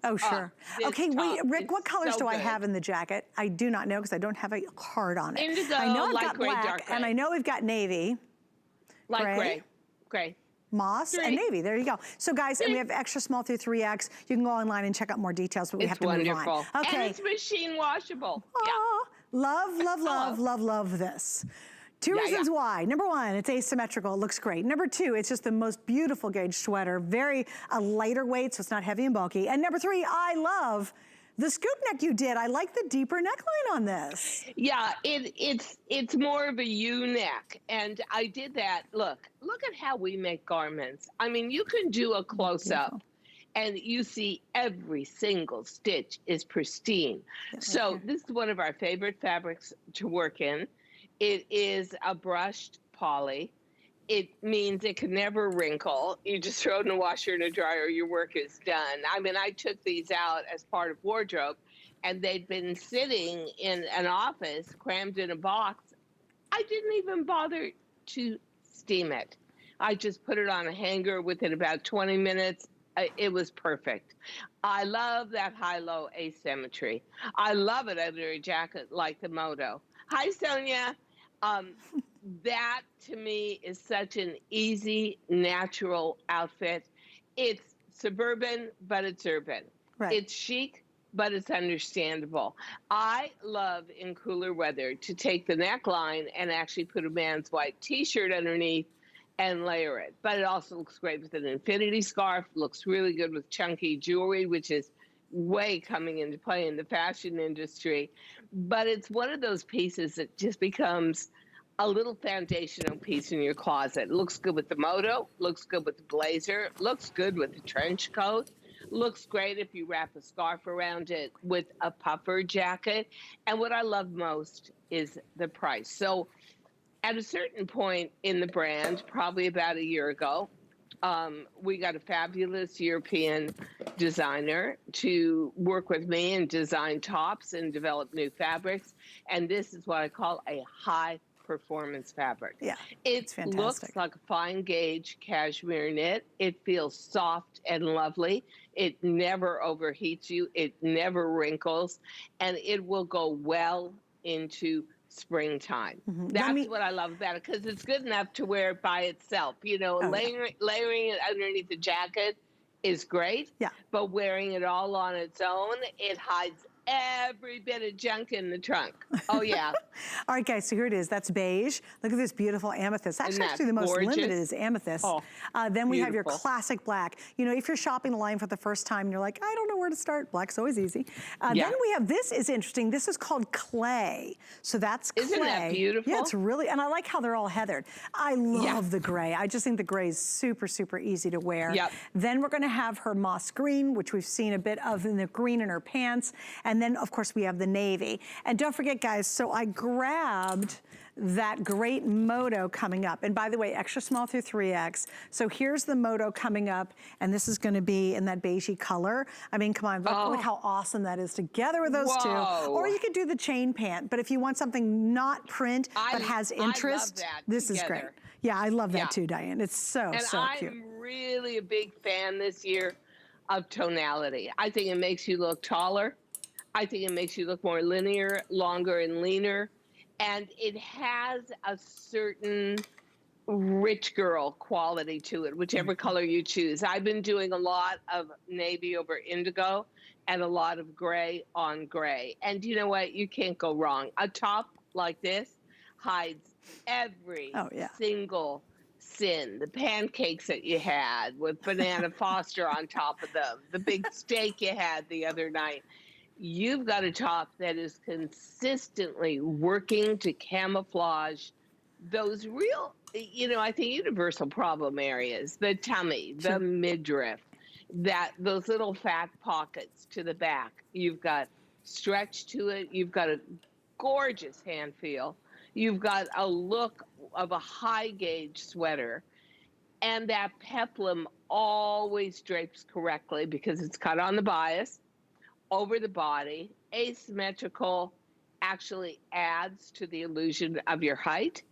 Oh, sure. This Okay, wait, top Rick, is what colors so do I good. have in the jacket? I do not know because I don't have a card on it. Indigo, I know I've light got gray, black, dark gray. and I know we've got navy, Light gray, gray. moss, and navy. There you go. So guys, and we have extra small through 3X. You can go online and check out more details, but we have to move on. Okay. And it's machine washable. Love, love, love, love, love this. Two reasons why. Number one, it's asymmetrical, it looks great. Number two, it's just the most beautiful gauge sweater, very lighter weight, so it's not heavy and bulky. And number three, I love the scoop neck you did. I like the deeper neckline on this. Yeah, it's more of a U-neck, and I did that. Look at how we make garments. I mean, you can do a close-up, and you see every single stitch is pristine. So this is one of our favorite fabrics to work in. It is a brushed poly. It means it can never wrinkle. You just throw it in the washer and a dryer, your work is done. I mean, I took these out as part of wardrobe, and they'd been sitting in an office, crammed in a box. I didn't even bother to steam it. I just put it on a hanger within about 20 minutes. It was perfect. I love that high-low asymmetry. I love it under a jacket like the Moto. Hi, Sonia. That to me is such an easy, natural outfit. It's suburban, but it's urban. Right. It's chic, but it's understandable. I love in cooler weather to take the neckline and actually put a man's white t-shirt underneath and layer it. But it also looks great with an infinity scarf, looks really good with chunky jewelry, which is way coming into play in the fashion industry. But it's one of those pieces that just becomes a little foundational piece in your closet. It looks good with the Moto, looks good with the blazer, looks good with the trench coat, looks great if you wrap a scarf around it with a puffer jacket. And what I love most is the price. So at a certain point in the brand, probably about a year ago, we got a fabulous European designer to work with me and design tops and develop new fabrics. And this is what I call a high performance fabric. Yeah, it looks like a fine gauge cashmere knit. It feels soft and lovely. It never overheats you. It never wrinkles, and it will go well into springtime. That's what I love about it, because it's good enough to wear it by itself. You know, layering it underneath the jacket is great. Yeah. But wearing it all on its own, it hides every bit of junk in the trunk. Oh, yeah. All right, guys, so here it is. That's beige. Look at this beautiful amethyst. That's actually the most limited is amethyst. Oh, then we have your classic black. You know, if you're shopping the line for the first time and you're like, I don't know where to start, black's always easy. Then we have, this is interesting. This is called clay. So that's clay. Isn't that beautiful? Yeah, it's really, and I like how they're all heathered. I love the gray. I just think the gray is super, super easy to wear. Yep. Then we're gonna have her moss green, which we've seen a bit of in the green in her pants. And then, of course, we have the navy. And don't forget, guys, so I grabbed that great Moto coming up. And by the way, extra small through 3X. So here's the Moto coming up, and this is gonna be in that beigey color. I mean, come on, look how awesome that is together with those two. Or you could do the chain pant, but if you want something not print, but has interest, this is great. Yeah, I love that too, Diane. It's so cute. And I'm really a big fan this year of tonality. I think it makes you look taller. I think it makes you look more linear, longer and leaner. And it has a certain rich girl quality to it, whichever color you choose. I've been doing a lot of navy over indigo and a lot of gray on gray. And you know what? You can't go wrong. A top like this hides every single sin. The pancakes that you had with banana Foster on top of them, the big steak you had the other night. You've got a top that is consistently working to camouflage those real, you know, I think universal problem areas, the tummy, the midriff, those little fat pockets to the back. You've got stretch to it. You've got a gorgeous hand feel. You've got a look of a high gauge sweater. And that peplum always drapes correctly because it's cut on the bias. Over the body, asymmetrical, actually adds to the illusion of your height.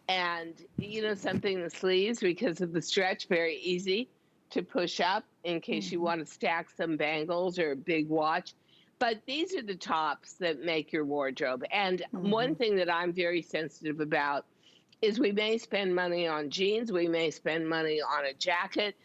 And, you know, something, the sleeves, because of the stretch, very easy to push up in case you want to stack some bangles or a big watch. But these are the tops that make your wardrobe. And one thing that I'm very sensitive about is we may spend money on jeans, we may spend money on a jacket,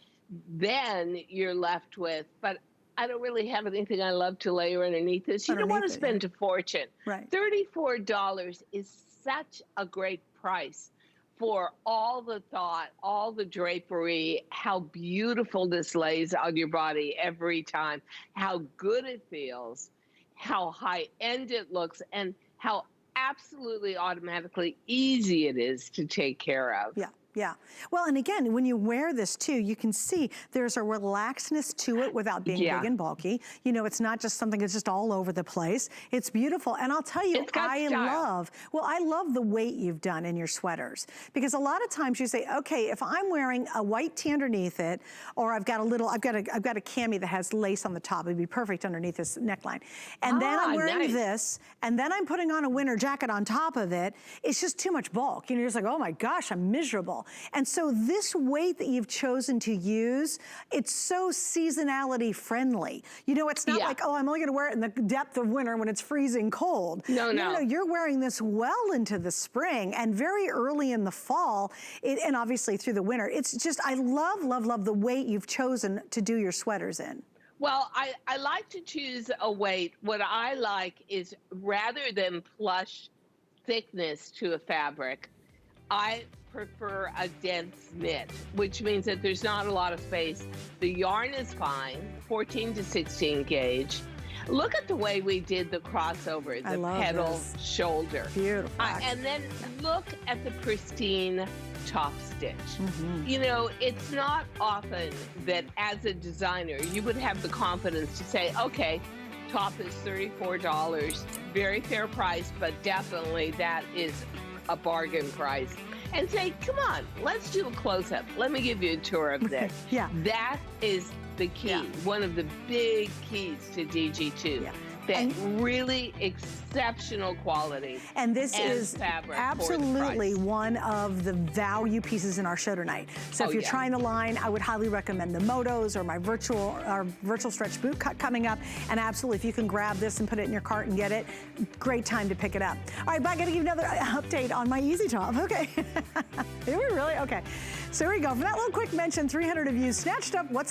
then you're left with, but I don't really have anything I love to layer underneath this. You don't want to spend a fortune. Right. $34 is such a great price for all the thought, all the drapery, how beautiful this lays on your body every time, how good it feels, how high-end it looks, and how absolutely automatically easy it is to take care of. Yeah. Yeah. Well, and again, when you wear this too, you can see there's a relaxedness to it without being big and bulky. You know, it's not just something that's just all over the place. It's beautiful. And I'll tell you, I love the weight you've done in your sweaters, because a lot of times you say, okay, if I'm wearing a white tee underneath it, or I've got a cami that has lace on the top, it'd be perfect underneath this neckline. And then I'm wearing this, and then I'm putting on a winter jacket on top of it. It's just too much bulk. You know, you're just like, oh my gosh, I'm miserable. And so this weight that you've chosen to use, it's so seasonality friendly. You know, it's not like, oh, I'm only gonna wear it in the depth of winter when it's freezing cold. No, you're wearing this well into the spring and very early in the fall, and obviously through the winter. It's just, I love, love, love the weight you've chosen to do your sweaters in. Well, I like to choose a weight. What I like is, rather than plush thickness to a fabric, I prefer a dense knit, which means that there's not a lot of space. The yarn is fine, 14 to 16 gauge. Look at the way we did the crossover, the pedal shoulder. Beautiful. And then look at the pristine top stitch. You know, it's not often that as a designer, you would have the confidence to say, okay, top is $34, very fair price, but definitely that is a bargain price. And say, come on, let's do a close-up. Let me give you a tour of this. That is the key, one of the big keys to DG2. That really exceptional quality. And this is absolutely one of the value pieces in our show tonight. So if you're trying the line, I would highly recommend the Motos or my virtual stretch boot cut coming up. And absolutely, if you can grab this and put it in your cart and get it, great time to pick it up. All right, but I gotta give you another update on my Easy Top. Okay. Are we really? Okay. So here we go. For that little quick mention, 300 of you snatched up what's